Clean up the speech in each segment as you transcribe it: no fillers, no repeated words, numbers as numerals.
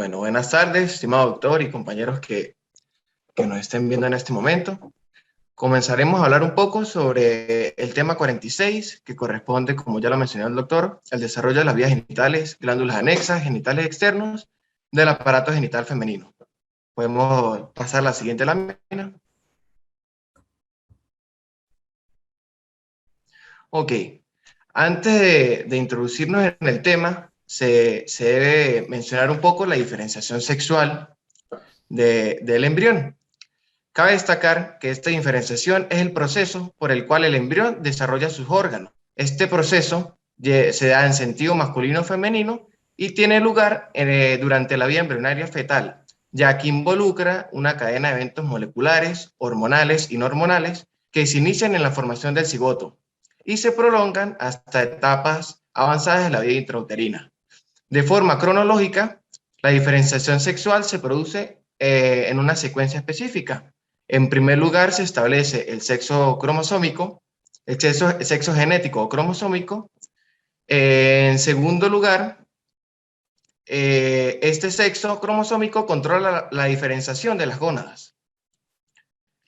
Bueno, buenas tardes, estimado doctor y compañeros que nos estén viendo en este momento. Comenzaremos a hablar un poco sobre el tema 46, que corresponde, como ya lo mencionó el doctor, al desarrollo de las vías genitales, glándulas anexas, genitales externos del aparato genital femenino. Podemos pasar a la siguiente lámina. Ok, antes de introducirnos en el tema, se debe mencionar un poco la diferenciación sexual del embrión. Cabe destacar que esta diferenciación es el proceso por el cual el embrión desarrolla sus órganos. Este proceso se da en sentido masculino o femenino y tiene lugar durante la vida embrionaria fetal, ya que involucra una cadena de eventos moleculares, hormonales y no hormonales que se inician en la formación del cigoto y se prolongan hasta etapas avanzadas de la vida intrauterina. De forma cronológica, la diferenciación sexual se produce en una secuencia específica. En primer lugar, se establece el sexo cromosómico, el sexo genético o cromosómico. En segundo lugar, este sexo cromosómico controla la diferenciación de las gónadas,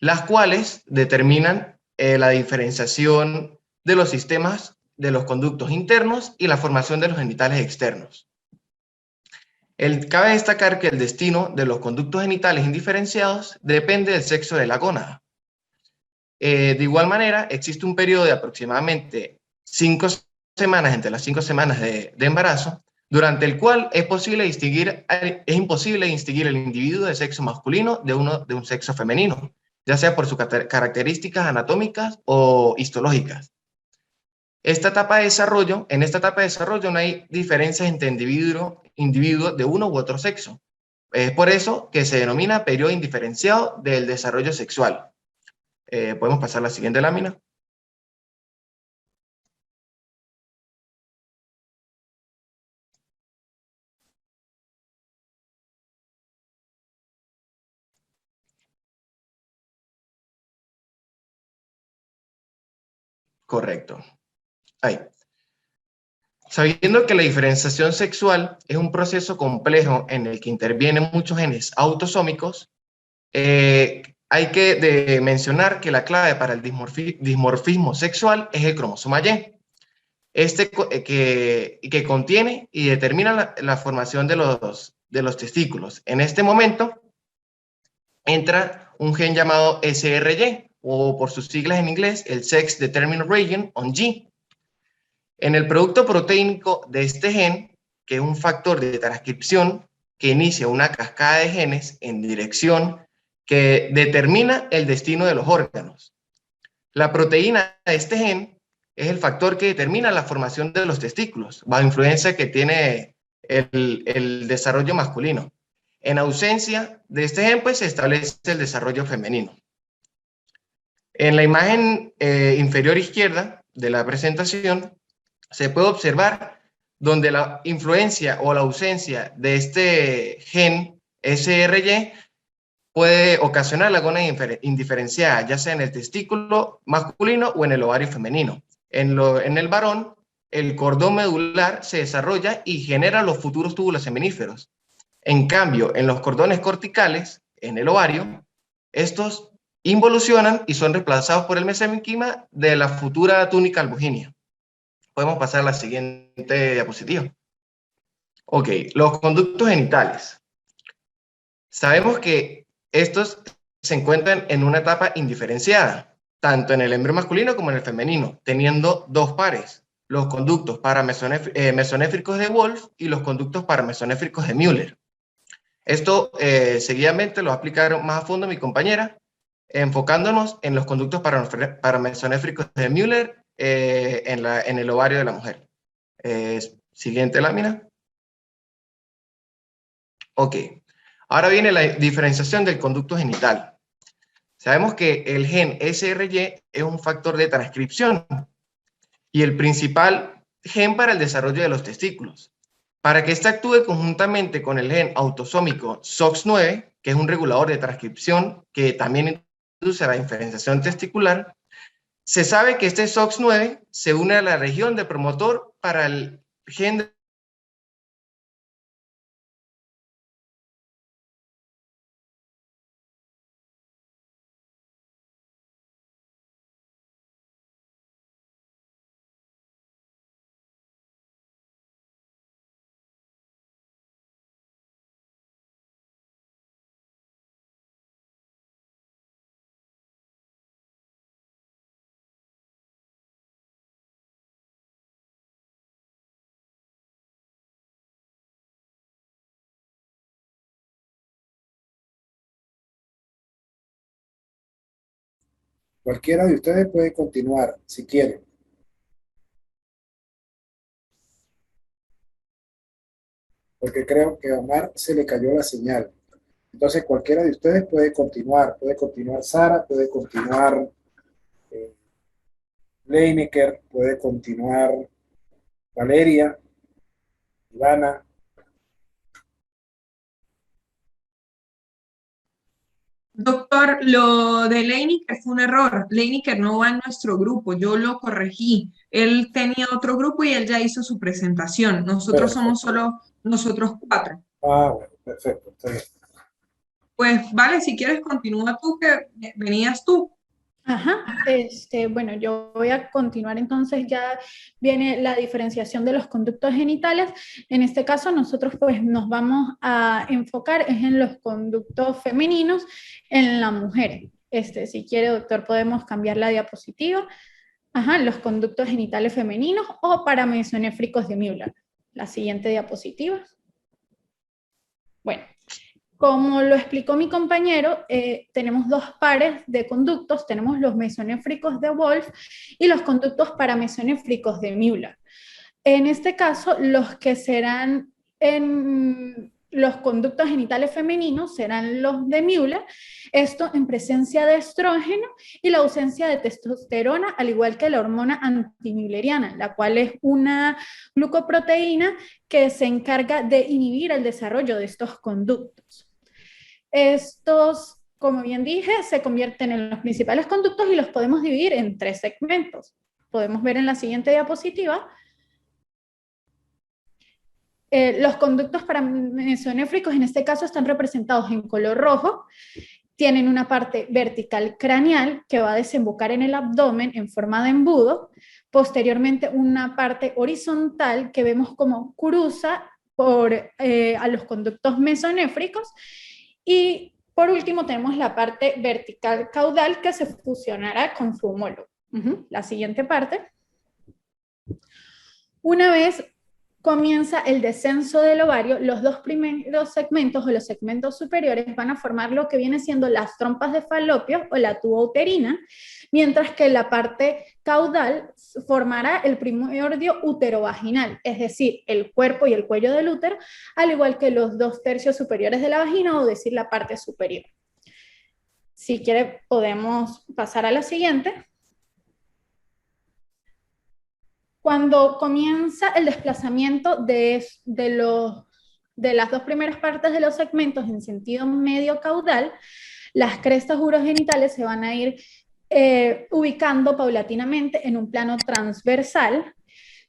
las cuales determinan la diferenciación de los sistemas de los conductos internos y la formación de los genitales externos. Cabe destacar que el destino de los conductos genitales indiferenciados depende del sexo de la gónada. De igual manera, existe un periodo de aproximadamente 5 semanas, entre las 5 semanas de embarazo, durante el cual es imposible distinguir el individuo de sexo masculino de un sexo femenino, ya sea por sus características anatómicas o histológicas. En esta etapa de desarrollo no hay diferencias entre individuos de uno u otro sexo. Es por eso que se denomina periodo indiferenciado del desarrollo sexual. Podemos pasar a la siguiente lámina. Correcto. Ahí. Sabiendo que la diferenciación sexual es un proceso complejo en el que intervienen muchos genes autosómicos, hay que mencionar que la clave para el dimorfismo sexual es el cromosoma Y. Que contiene y determina la formación de los testículos. En este momento entra un gen llamado SRY, o por sus siglas en inglés, el Sex Determined Region on G. En el producto proteínico de este gen, que es un factor de transcripción que inicia una cascada de genes en dirección que determina el destino de los órganos. La proteína de este gen es el factor que determina la formación de los testículos, bajo influencia que tiene el desarrollo masculino. En ausencia de este gen, pues se establece el desarrollo femenino. En la imagen inferior izquierda de la presentación, se puede observar donde la influencia o la ausencia de este gen SRY puede ocasionar la gónada indiferenciada, ya sea en el testículo masculino o en el ovario femenino. En el varón, el cordón medular se desarrolla y genera los futuros túbulos seminíferos. En cambio, en los cordones corticales, en el ovario, estos involucionan y son reemplazados por el mesenquima de la futura túnica albuginia. Podemos pasar a la siguiente diapositiva. Ok, los conductos genitales. Sabemos que estos se encuentran en una etapa indiferenciada, tanto en el embrión masculino como en el femenino, teniendo dos pares, los conductos mesonéfricos de Wolff y los conductos paramesonéfricos de Müller. Esto seguidamente lo va a explicar más a fondo mi compañera, enfocándonos en los conductos paramesonéfricos de Müller en el ovario de la mujer. Siguiente lámina. Ok. Ahora viene la diferenciación del conducto genital. Sabemos que el gen SRY es un factor de transcripción y el principal gen para el desarrollo de los testículos. Para que éste actúe conjuntamente con el gen autosómico SOX9, que es un regulador de transcripción que también induce a la diferenciación testicular, se sabe que este SOX9 se une a la región de promotor para el gen Cualquiera de ustedes puede continuar, si quieren, porque creo que a Omar se le cayó la señal. Entonces, cualquiera de ustedes puede continuar Sara, puede continuar eh, Leinecker, puede continuar Valeria, Ivana. Doctor, lo de Leiniker fue un error. Leiniker no va en nuestro grupo, yo lo corregí. Él tenía otro grupo y él ya hizo su presentación. Nosotros somos Perfecto. solo nosotros cuatro. Ah, bueno, perfecto, está bien. Pues vale, si quieres continúa tú, que venías tú. Ajá, bueno, yo voy a continuar entonces, ya viene la diferenciación de los conductos genitales. En este caso nosotros pues nos vamos a enfocar es en los conductos femeninos en la mujer. Si quiere, doctor, podemos cambiar la diapositiva. Ajá, los conductos genitales femeninos o paramesonéfricos de Müller. La siguiente diapositiva. Bueno, como lo explicó mi compañero, tenemos dos pares de conductos, tenemos los mesonéfricos de Wolff y los conductos paramesonéfricos de Müller. En este caso, los que serán en los conductos genitales femeninos serán los de Müller, esto en presencia de estrógeno y la ausencia de testosterona, al igual que la hormona antimülleriana, la cual es una glucoproteína que se encarga de inhibir el desarrollo de estos conductos. Estos, como bien dije, se convierten en los principales conductos y los podemos dividir en tres segmentos. Podemos ver en la siguiente diapositiva. Los conductos paramesonéfricos en este caso están representados en color rojo. Tienen una parte vertical craneal que va a desembocar en el abdomen en forma de embudo. Posteriormente, una parte horizontal que vemos como cruza a los conductos mesonéfricos. Y por último tenemos la parte vertical caudal que se fusionará con su homólogo. La siguiente parte. Una vez comienza el descenso del ovario, los dos primeros segmentos o los segmentos superiores van a formar lo que viene siendo las trompas de falopio o la tuba uterina, mientras que la parte caudal formará el primordio uterovaginal, es decir, el cuerpo y el cuello del útero, al igual que los 2/3 superiores de la vagina, o decir la parte superior. Si quiere, podemos pasar a la siguiente. Cuando comienza el desplazamiento de las dos primeras partes de los segmentos en sentido medio caudal, las crestas urogenitales se van a ir ubicando paulatinamente en un plano transversal.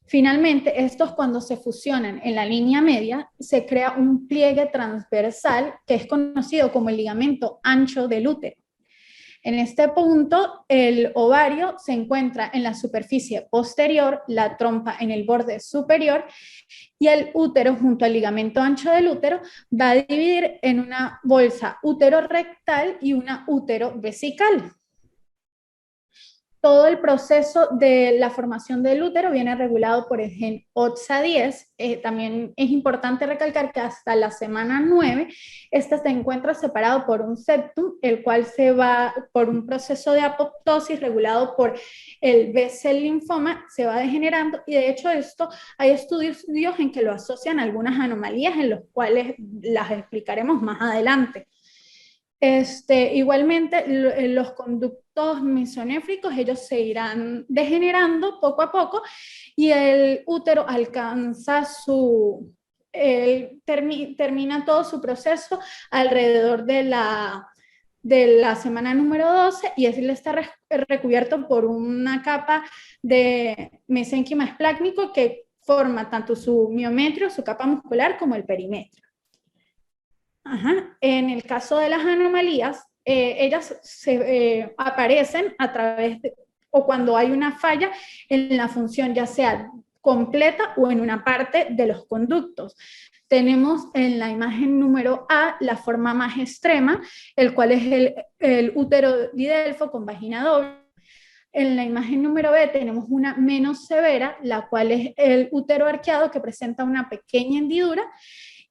Finalmente, estos cuando se fusionan en la línea media, se crea un pliegue transversal que es conocido como el ligamento ancho del útero. En este punto, el ovario se encuentra en la superficie posterior, la trompa en el borde superior y el útero junto al ligamento ancho del útero va a dividir en una bolsa útero-rectal y una útero-vesical. Todo el proceso de la formación del útero viene regulado por el gen OTSA10. También es importante recalcar que hasta la semana 9, este se encuentra separado por un septum, el cual se va por un proceso de apoptosis regulado por el B-cell linfoma, se va degenerando, y de hecho esto hay estudios en que lo asocian a algunas anomalías en los cuales las explicaremos más adelante. Igualmente, los conductos mesonéfricos, ellos se irán degenerando poco a poco y el útero alcanza termina todo su proceso alrededor de la semana número 12 y él está recubierto por una capa de mesénquima esplácnico que forma tanto su miometrio, su capa muscular, como el perimetrio. Ajá. En el caso de las anomalías, ellas aparecen a través de, o cuando hay una falla en la función, ya sea completa o en una parte de los conductos. Tenemos en la imagen número A la forma más extrema, el cual es el útero didelfo con vagina doble. En la imagen número B tenemos una menos severa, la cual es el útero arqueado que presenta una pequeña hendidura.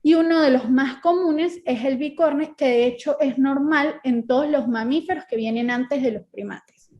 Y uno de los más comunes es el bicorne, que de hecho es normal en todos los mamíferos que vienen antes de los primates.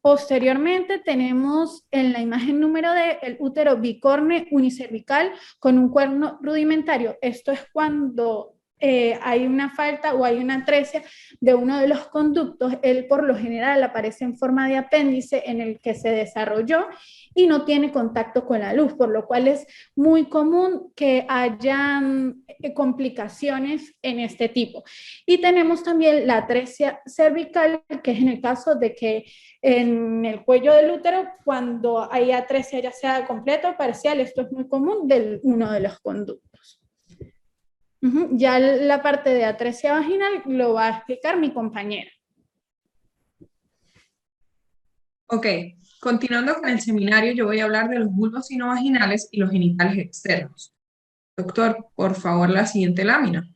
Posteriormente tenemos en la imagen número D el útero bicorne unicervical con un cuerno rudimentario. Esto es cuando hay una falta o hay una atresia de uno de los conductos. Él por lo general aparece en forma de apéndice en el que se desarrolló y no tiene contacto con la luz, por lo cual es muy común que hayan complicaciones en este tipo. Y tenemos también la atresia cervical, que es en el caso de que en el cuello del útero, cuando hay atresia ya sea completa o parcial, esto es muy común de uno de los conductos. Ya la parte de atresia vaginal lo va a explicar mi compañera. Ok, continuando con el seminario, yo voy a hablar de los bulbos sinovaginales y los genitales externos. Doctor, por favor, la siguiente lámina.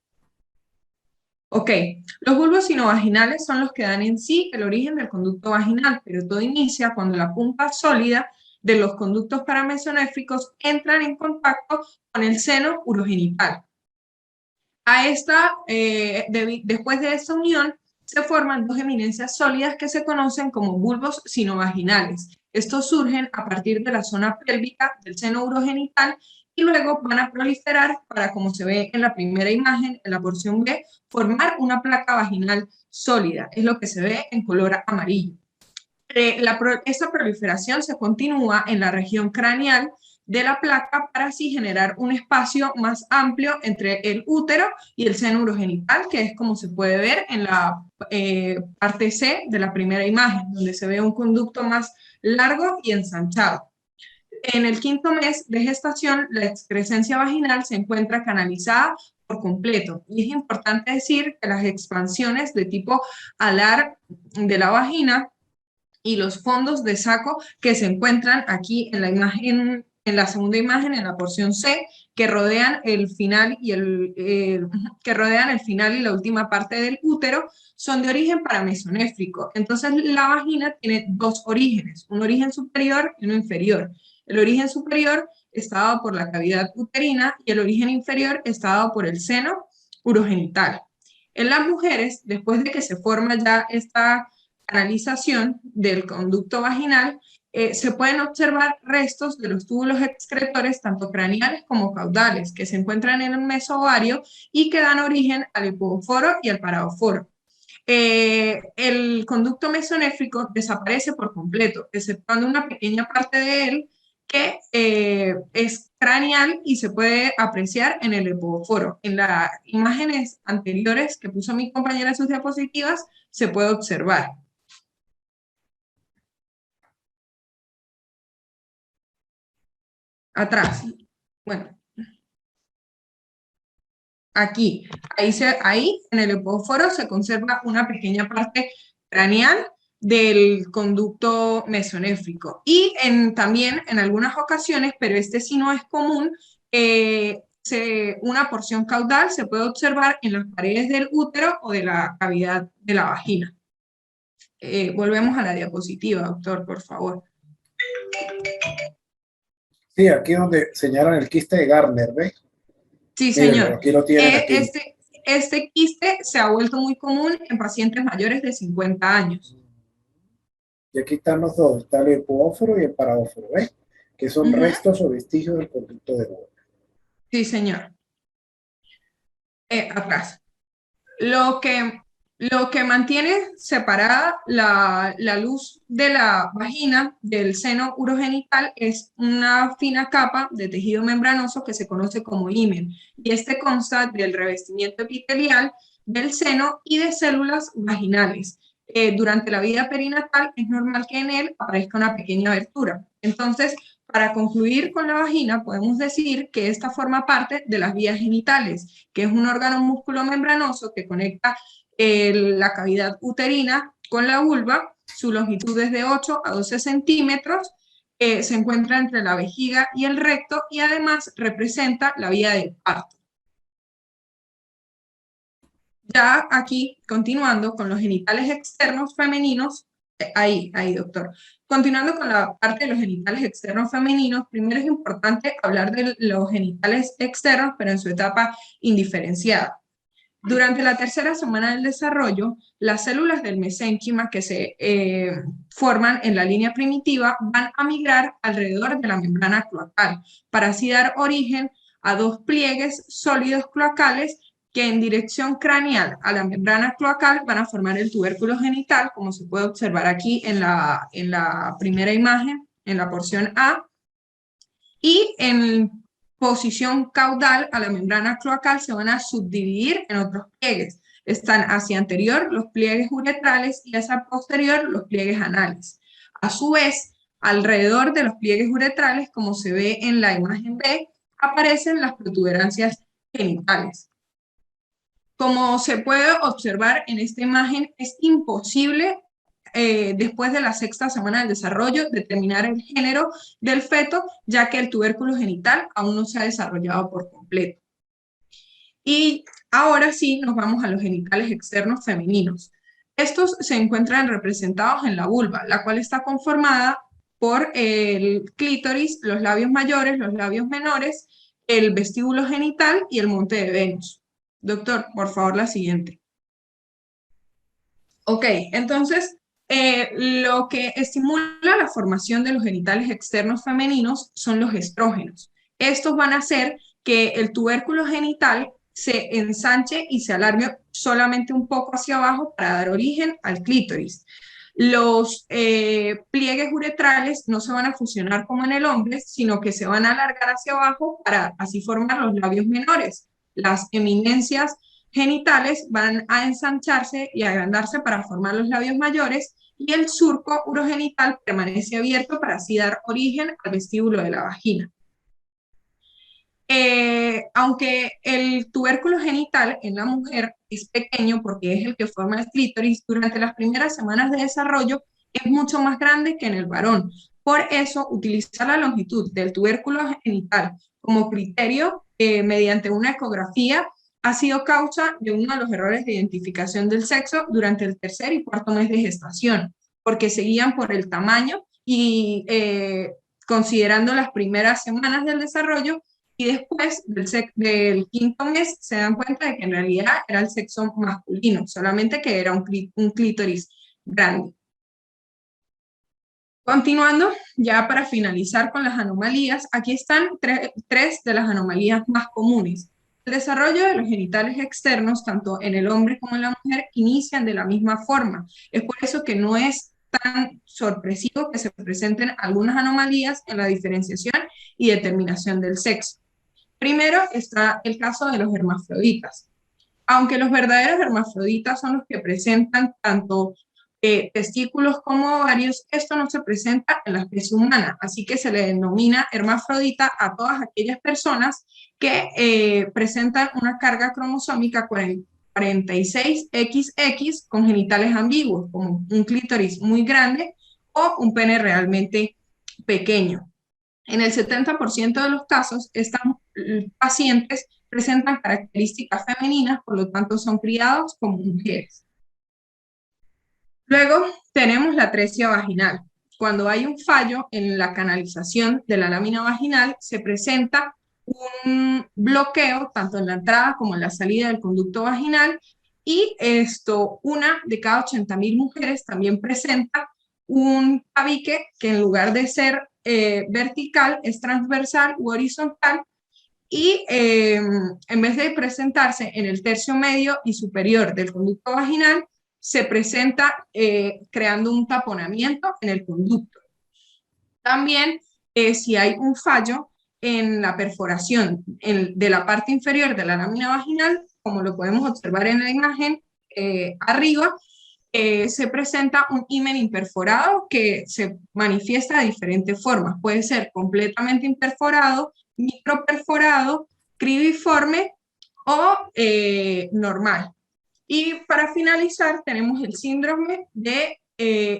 Ok, los bulbos sinovaginales son los que dan en sí el origen del conducto vaginal, pero todo inicia cuando la punta sólida de los conductos paramesonéfricos entran en contacto con el seno urogenital. Después de esta unión, se forman dos eminencias sólidas que se conocen como bulbos sinovaginales. Estos surgen a partir de la zona pélvica del seno urogenital y luego van a proliferar para, como se ve en la primera imagen, en la porción B, formar una placa vaginal sólida. Es lo que se ve en color amarillo. Esta proliferación se continúa en la región craneal de la placa para así generar un espacio más amplio entre el útero y el seno urogenital, que es como se puede ver en la parte C de la primera imagen, donde se ve un conducto más largo y ensanchado. En el 5º mes de gestación, la excrescencia vaginal se encuentra canalizada por completo. Y es importante decir que las expansiones de tipo alar de la vagina y los fondos de saco que se encuentran aquí en la imagen, en la segunda imagen, en la porción C, que rodean el final y la última parte del útero, son de origen paramesonéfrico. Entonces la vagina tiene dos orígenes, un origen superior y uno inferior. El origen superior está dado por la cavidad uterina y el origen inferior está dado por el seno urogenital. En las mujeres, después de que se forma ya esta canalización del conducto vaginal, se pueden observar restos de los túbulos excretores, tanto craneales como caudales, que se encuentran en el mesovario y que dan origen al epidóforo y al paradóforo. El conducto mesonéfrico desaparece por completo, exceptuando una pequeña parte de él que es craneal y se puede apreciar en el epidóforo. En las imágenes anteriores que puso mi compañera en sus diapositivas, se puede observar. Atrás. Bueno. Aquí. Ahí en el epidóforo se conserva una pequeña parte craneal del conducto mesonéfrico. Y también en algunas ocasiones, pero este sí no es común, una porción caudal se puede observar en las paredes del útero o de la cavidad de la vagina. Volvemos a la diapositiva, doctor, por favor. Sí, aquí donde señalan el quiste de Gardner, ¿ves? Sí, señor. Mírenlo, aquí lo tienen aquí. Este quiste se ha vuelto muy común en pacientes mayores de 50 años. Y aquí están los dos, está el epidóforo y el paradóforo, ¿ves? Que son restos o vestigios del conducto de Bode. Sí, señor. Atrás. Lo que mantiene separada la luz de la vagina del seno urogenital es una fina capa de tejido membranoso que se conoce como himen, y este consta del revestimiento epitelial del seno y de células vaginales. Durante la vida perinatal es normal que en él aparezca una pequeña abertura. Entonces, para concluir con la vagina, podemos decir que esta forma parte de las vías genitales, que es un órgano músculo-membranoso que conecta la cavidad uterina con la vulva. Su longitud es de 8 a 12 centímetros, se encuentra entre la vejiga y el recto y además representa la vía del parto. Ya aquí, continuando con los genitales externos femeninos, ahí, doctor. Continuando con la parte de los genitales externos femeninos, primero es importante hablar de los genitales externos, pero en su etapa indiferenciada. Durante la tercera semana del desarrollo, las células del mesénquima que se forman en la línea primitiva van a migrar alrededor de la membrana cloacal para así dar origen a dos pliegues sólidos cloacales que en dirección craneal a la membrana cloacal van a formar el tubérculo genital, como se puede observar aquí en la primera imagen, en la porción A, y en posición caudal a la membrana cloacal se van a subdividir en otros pliegues. Están hacia anterior los pliegues uretrales y hacia posterior los pliegues anales. A su vez, alrededor de los pliegues uretrales, como se ve en la imagen B, aparecen las protuberancias genitales. Como se puede observar en esta imagen, es imposible después de la sexta semana del desarrollo determinar el género del feto, ya que el tubérculo genital aún no se ha desarrollado por completo. Y ahora sí nos vamos a los genitales externos femeninos. Estos se encuentran representados en la vulva, la cual está conformada por el clítoris, los labios mayores, los labios menores, el vestíbulo genital y el monte de Venus. Doctor, por favor, la siguiente. Ok, entonces, lo que estimula la formación de los genitales externos femeninos son los estrógenos. Estos van a hacer que el tubérculo genital se ensanche y se alargue solamente un poco hacia abajo para dar origen al clítoris. Los pliegues uretrales no se van a fusionar como en el hombre, sino que se van a alargar hacia abajo para así formar los labios menores. Las eminencias genitales van a ensancharse y agrandarse para formar los labios mayores y el surco urogenital permanece abierto para así dar origen al vestíbulo de la vagina. Aunque el tubérculo genital en la mujer es pequeño porque es el que forma el clítoris, durante las primeras semanas de desarrollo es mucho más grande que en el varón. Por eso, utilizar la longitud del tubérculo genital como criterio mediante una ecografía ha sido causa de uno de los errores de identificación del sexo durante el tercer y cuarto mes de gestación, porque se guían por el tamaño y considerando las primeras semanas del desarrollo, y después del quinto mes se dan cuenta de que en realidad era el sexo masculino, solamente que era un clítoris grande. Continuando, ya para finalizar con las anomalías, aquí están tres de las anomalías más comunes. El desarrollo de los genitales externos, tanto en el hombre como en la mujer, inician de la misma forma. Es por eso que no es tan sorpresivo que se presenten algunas anomalías en la diferenciación y determinación del sexo. Primero está el caso de los hermafroditas. Aunque los verdaderos hermafroditas son los que presentan tanto testículos como ovarios, esto no se presenta en la especie humana, así que se le denomina hermafrodita a todas aquellas personas que presentan una carga cromosómica 46XX con genitales ambiguos, como un clítoris muy grande o un pene realmente pequeño. En el 70% de los casos, estas pacientes presentan características femeninas, por lo tanto son criados como mujeres. Luego tenemos la atresia vaginal. Cuando hay un fallo en la canalización de la lámina vaginal, se presenta un bloqueo tanto en la entrada como en la salida del conducto vaginal, y una de cada 80.000 mujeres también presenta un tabique que en lugar de ser vertical es transversal u horizontal, y en vez de presentarse en el tercio medio y superior del conducto vaginal, se presenta creando un taponamiento en el conducto. También, si hay un fallo en la perforación de la parte inferior de la lámina vaginal, como lo podemos observar en la imagen arriba, se presenta un himen imperforado que se manifiesta de diferentes formas. Puede ser completamente imperforado, microperforado, cribiforme o normal. Y para finalizar tenemos el síndrome de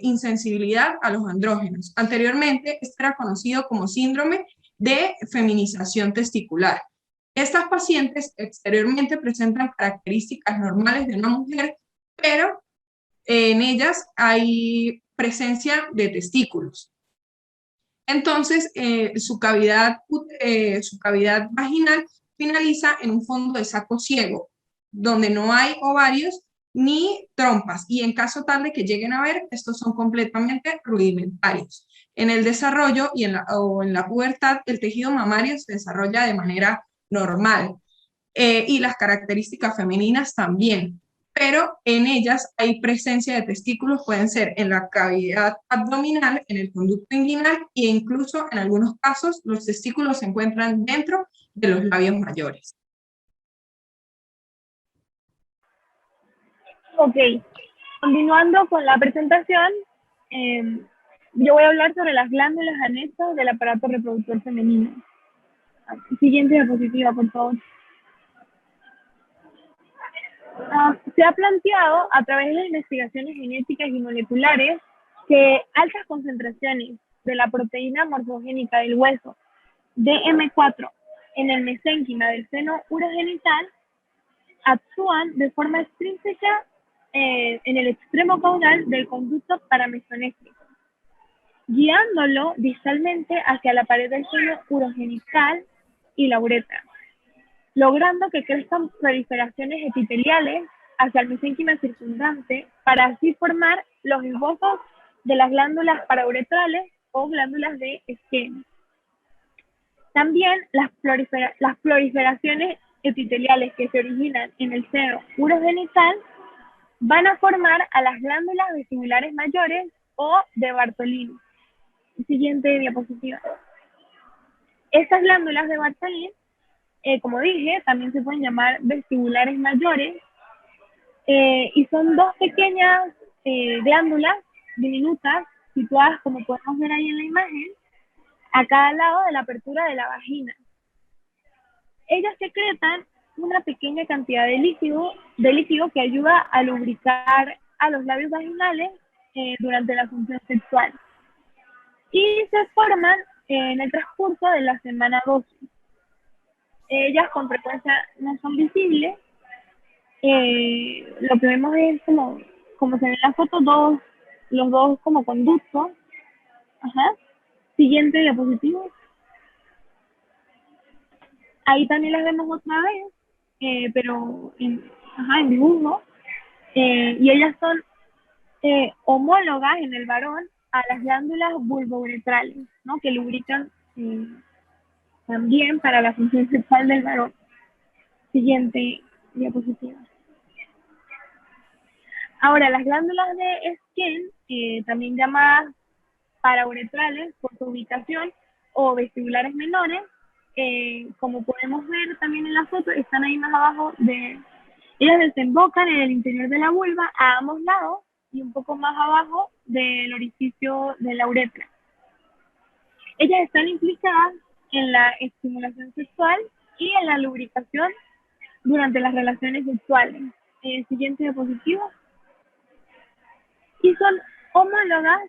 insensibilidad a los andrógenos. Anteriormente este era conocido como síndrome de feminización testicular. Estas pacientes exteriormente presentan características normales de una mujer, pero en ellas hay presencia de testículos. Entonces, su cavidad vaginal finaliza en un fondo de saco ciego, donde no hay ovarios ni trompas, y en caso tal de que lleguen a ver, estos son completamente rudimentarios. En el desarrollo o en la pubertad, el tejido mamario se desarrolla de manera normal, y las características femeninas también, pero en ellas hay presencia de testículos, pueden ser en la cavidad abdominal, en el conducto inguinal, e incluso en algunos casos los testículos se encuentran dentro de los labios mayores. Ok, continuando con la presentación, yo voy a hablar sobre las glándulas anexas del aparato reproductor femenino. Siguiente diapositiva, por favor. Se ha planteado a través de las investigaciones genéticas y moleculares que altas concentraciones de la proteína morfogénica del hueso, DM4, en el mesénquima del seno urogenital actúan de forma extrínseca en el extremo caudal del conducto paramesonéfrico, guiándolo distalmente hacia la pared del seno urogenital y la uretra, logrando que crezcan proliferaciones epiteliales hacia el mesénquima circundante para así formar los esbozos de las glándulas parauretrales o glándulas de Skene. También las proliferaciones epiteliales que se originan en el seno urogenital van a formar a las glándulas vesibulares mayores o de Bartholin. Siguiente diapositiva. Estas glándulas de Bartholin, como dije, también se pueden llamar vestibulares mayores, y son dos pequeñas glándulas diminutas situadas, como podemos ver ahí en la imagen, a cada lado de la apertura de la vagina. Ellas secretan una pequeña cantidad de líquido que ayuda a lubricar a los labios vaginales durante la función sexual. Y se forman en el transcurso de la semana 12. Ellas con frecuencia no son visibles. Lo que vemos es como se ve en la foto, los dos como conductos. Ajá. Siguiente diapositiva. Ahí también las vemos otra vez, pero en dibujo. Y ellas son homólogas en el varón a las glándulas vulvouretrales, ¿no? Que lubrican también para la función sexual del varón. Siguiente diapositiva. Ahora, las glándulas de Skene, también llamadas parauretrales por su ubicación, o vestibulares menores, como podemos ver también en la foto, están ahí más abajo ellas desembocan en el interior de la vulva a ambos lados y un poco más abajo del orificio de la uretra. Ellas están implicadas en la estimulación sexual y en la lubricación durante las relaciones sexuales. Siguiente diapositiva. Y son homólogas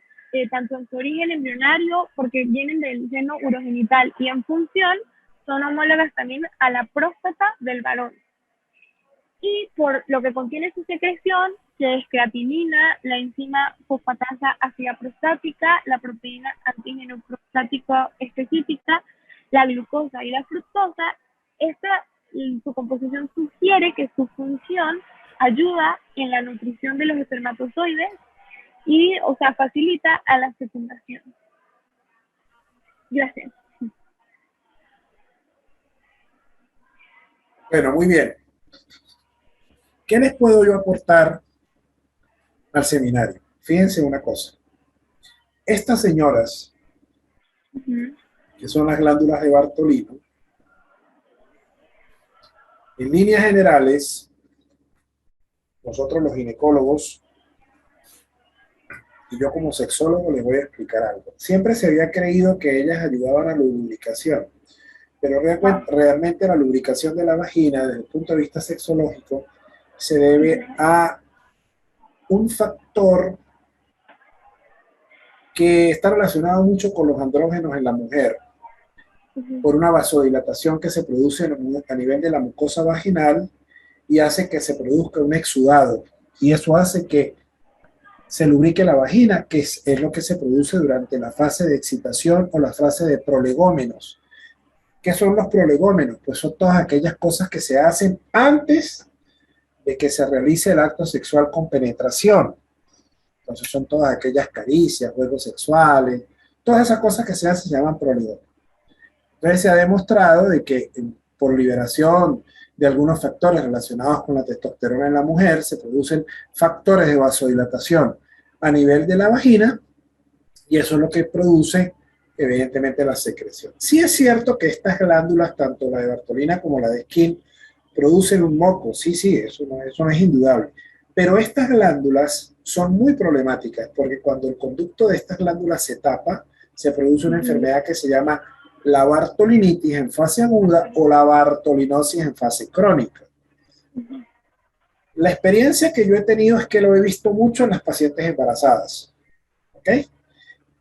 tanto en su origen embrionario, porque vienen del seno urogenital, y en función son homólogas también a la próstata del varón. Y por lo que contiene su secreción, que es creatinina, la enzima fosfatasa ácida prostática, la proteína antígeno prostático específica, la glucosa y la fructosa. Su composición sugiere que su función ayuda en la nutrición de los espermatozoides y, facilita a la fecundación. Gracias. Bueno, muy bien. ¿Qué les puedo yo aportar al seminario? Fíjense una cosa. Estas señoras, que son las glándulas de Bartolino, en líneas generales, nosotros los ginecólogos, y yo como sexólogo les voy a explicar algo. Siempre se había creído que ellas ayudaban a la lubricación, pero realmente la lubricación de la vagina, desde el punto de vista sexológico, se debe a un factor que está relacionado mucho con los andrógenos en la mujer, por una vasodilatación que se produce a nivel de la mucosa vaginal y hace que se produzca un exudado, y eso hace que se lubrique la vagina, que es lo que se produce durante la fase de excitación o la fase de prolegómenos. ¿Qué son los prolegómenos? Pues son todas aquellas cosas que se hacen antes de que se realice el acto sexual con penetración. Entonces son todas aquellas caricias, juegos sexuales, todas esas cosas que se hacen se llaman prolidor. Entonces se ha demostrado de que por liberación de algunos factores relacionados con la testosterona en la mujer se producen factores de vasodilatación a nivel de la vagina y eso es lo que produce evidentemente la secreción. Sí es cierto que estas glándulas, tanto la de Bartolina como la de Skin, producen un moco, sí, eso no es indudable, pero estas glándulas son muy problemáticas porque cuando el conducto de estas glándulas se tapa, se produce una enfermedad que se llama la bartolinitis en fase aguda o la bartolinosis en fase crónica. La experiencia que yo he tenido es que lo he visto mucho en las pacientes embarazadas. ¿Ok?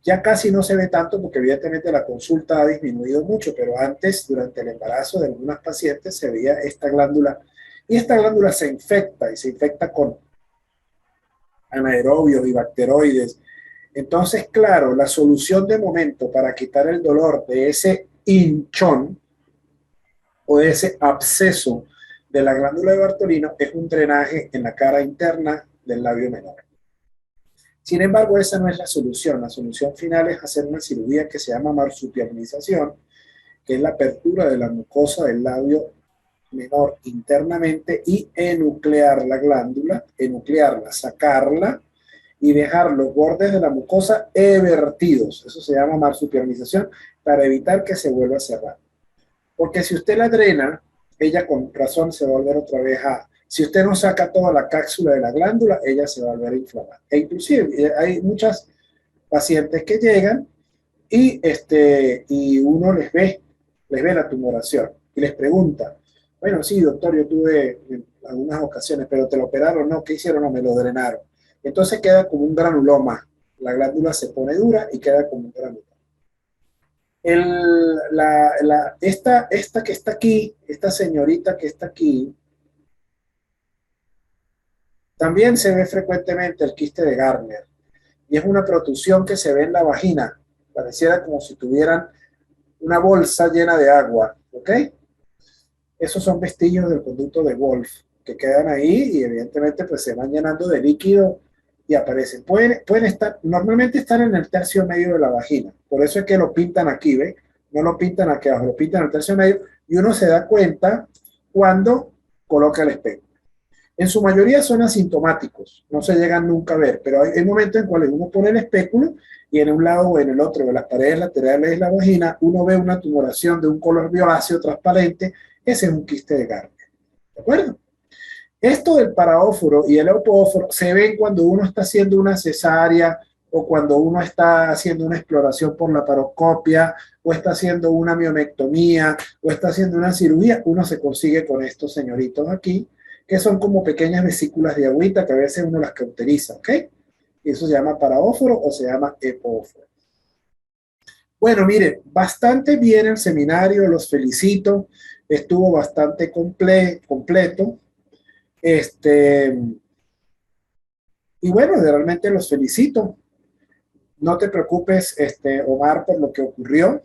Ya casi no se ve tanto porque evidentemente la consulta ha disminuido mucho, pero antes, durante el embarazo de algunas pacientes, se veía esta glándula y esta glándula se infecta y se infecta con anaerobios y bacteroides. Entonces, claro, la solución de momento para quitar el dolor de ese hinchón o de ese absceso de la glándula de Bartolino es un drenaje en la cara interna del labio menor. Sin embargo, esa no es la solución. La solución final es hacer una cirugía que se llama marsupialización, que es la apertura de la mucosa del labio menor internamente y enuclear la glándula, enuclearla, sacarla y dejar los bordes de la mucosa evertidos. Eso se llama marsupialización para evitar que se vuelva a cerrar. Porque si usted la drena, ella con razón se va a volver otra vez a... Si usted no saca toda la cápsula de la glándula, ella se va a volver a inflamar. E inclusive hay muchas pacientes que llegan y uno les ve la tumoración y les pregunta, bueno, sí, doctor, yo tuve en algunas ocasiones, pero te lo operaron, no, ¿qué hicieron? No, me lo drenaron. Entonces queda como un granuloma. La glándula se pone dura y queda como un granuloma. Esta que está aquí, esta señorita que está aquí, también se ve frecuentemente el quiste de Gardner y es una protrusión que se ve en la vagina, pareciera como si tuvieran una bolsa llena de agua, ¿ok? Esos son vestigios del conducto de Wolf que quedan ahí y evidentemente pues se van llenando de líquido y aparecen. Pueden estar, normalmente están en el tercio medio de la vagina, por eso es que lo pintan aquí, ¿ve? No lo pintan aquí abajo, lo pintan en el tercio medio y uno se da cuenta cuando coloca el espejo. En su mayoría son asintomáticos, no se llegan nunca a ver, pero hay momentos en cuales uno pone el espéculo y en un lado o en el otro de las paredes laterales de la vagina uno ve una tumoración de un color violáceo transparente. Ese es un quiste de Gardner, ¿de acuerdo? Esto del paraóforo y el eupóforo se ven cuando uno está haciendo una cesárea o cuando uno está haciendo una exploración por la paroscopia o está haciendo una mionectomía o está haciendo una cirugía, uno se consigue con estos señoritos aquí, que son como pequeñas vesículas de agüita que a veces uno las cauteriza, ¿ok? Y eso se llama paraóforo o se llama epóforo. Bueno, miren, bastante bien el seminario, los felicito, estuvo bastante completo. Y bueno, realmente los felicito. No te preocupes, Omar, por lo que ocurrió.